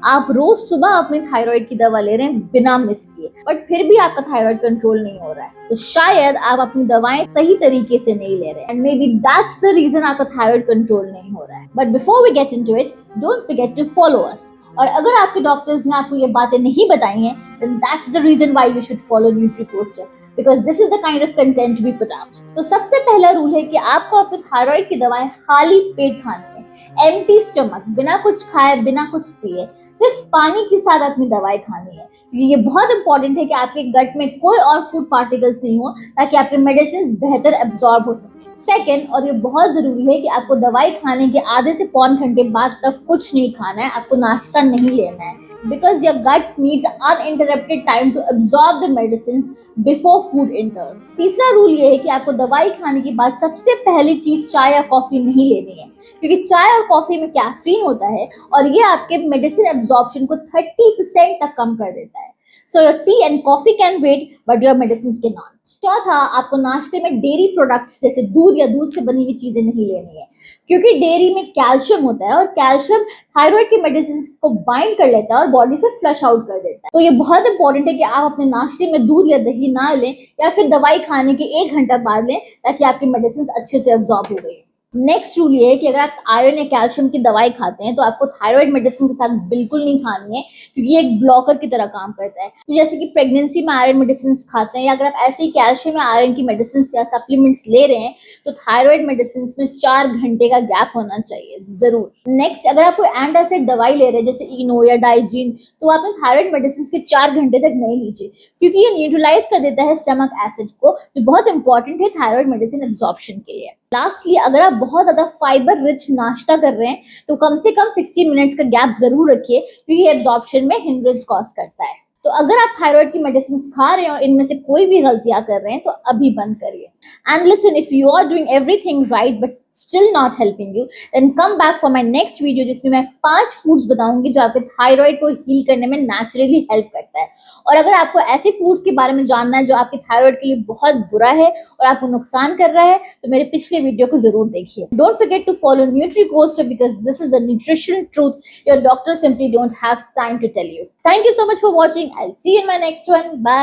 आप रोज सुबह अपनी थायराइड की दवा ले रहे हैं बिना मिस किए, बट फिर भी आपका थायराइड कंट्रोल नहीं हो रहा है, तो शायद आप अपनी दवाएं सही तरीके से नहीं ले रहे हैं, and maybe that's the reason आपका थायराइड कंट्रोल नहीं हो रहा है। But before we get into it, don't forget to follow us. और अगर आपके डॉक्टर्स ने आपको ये बातें नहीं बताई हैं, then that's the reason why you should follow NutriCoaster, because this is the kind of content we put out. तो सबसे पहला रूल है कि आपको अपने थायराइड की दवाएं खाली पेट खानी है, एम्प्टी स्टमक, बिना कुछ खाए बिना कुछ पिए, सिर्फ पानी के साथ अपनी दवाई खानी है। ये बहुत इंपॉर्टेंट है कि आपके गट में कोई और फूड पार्टिकल्स नहीं हो, ताकि आपके मेडिसिन बेहतर एब्जॉर्ब हो सके। सेकेंड, और ये बहुत जरूरी है कि आपको दवाई खाने के आधे से पौन घंटे बाद तक कुछ नहीं खाना है, आपको नाश्ता नहीं लेना है, because your gut needs uninterrupted time to absorb the medicine before food enters. तीसरा रूल ये है कि आपको दवाई खाने के बाद सबसे पहली चीज चाय या कॉफी नहीं लेनी है, क्योंकि चाय और कॉफी में कैफीन होता है और ये आपके मेडिसिन एब्जॉर्प्शन को 30% तक कम कर देता है। So your tea and coffee can wait, but your medicines cannot. चौथा, आपको नाश्ते में डेयरी प्रोडक्ट्स जैसे दूध या दूध से बनी हुई चीजें नहीं लेनी है, क्योंकि डेयरी में कैल्शियम होता है और कैल्शियम थायराइड के मेडिसिन को बाइंड कर लेता है और बॉडी से फ्लश आउट कर देता है। तो ये बहुत इंपॉर्टेंट है कि आप अपने नाश्ते में दूध या दही ना लें, या फिर दवाई खाने के 1 घंटा बाद लें, ताकि आपकी मेडिसिन अच्छे से एब्जॉर्ब हो गई। नेक्स्ट रूल ये है कि अगर आप आयरन या कैल्शियम की दवाई खाते हैं तो आपको थायराइड मेडिसिन के साथ बिल्कुल नहीं खानी है, क्योंकि ये एक ब्लॉकर की तरह काम करता है। तो जैसे कि प्रेगनेंसी में आयरन मेडिसिन खाते हैं, या अगर आप ऐसे ही कैल्शियम या आयरन की मेडिसिन या सप्लीमेंट्स ले रहे हैं, तो थायराइड मेडिसिन में 4 घंटे का गैप होना चाहिए जरूर। नेक्स्ट, अगर आप कोई एंटासिड दवाई ले रहे हैं जैसे इनो या डाइजीन, तो आप थायराइड मेडिसिन के 4 घंटे तक नहीं लीजिए, क्योंकि ये न्यूट्रलाइज कर देता है स्टमक एसिड को, जो बहुत इंपॉर्टेंट है थायराइड मेडिसिन एब्जॉर्प्शन के लिए। लास्टली, अगर आप बहुत ज्यादा फाइबर रिच नाश्ता कर रहे हैं तो कम से कम 60 मिनट्स का गैप जरूर रखिए, क्योंकि ये एब्जॉर्प्शन में हिंड्रेंस कॉज करता है। तो अगर आप थायराइड की मेडिसिन खा रहे हैं और इनमें से कोई भी गलतियां कर रहे हैं तो अभी बंद करिए। And listen, if you are doing everything right but still not helping you, then come back for my next video, जिसमें मैं 5 फूड्स बताऊंगी जो आपके थायराइड को हील करने में नेचुरली हेल्प करता है। और अगर आपको ऐसे फूड्स के बारे में जानना है जो आपके थायराइड के लिए बहुत बुरा है और आपको नुकसान कर रहा है, तो मेरे पिछले वीडियो को जरूर देखिए। Don't forget to follow NutriCoaster, because this is the nutrition truth your doctor simply don't have time to tell you. Thank you so much for watching. I'll see you in my next one. Bye.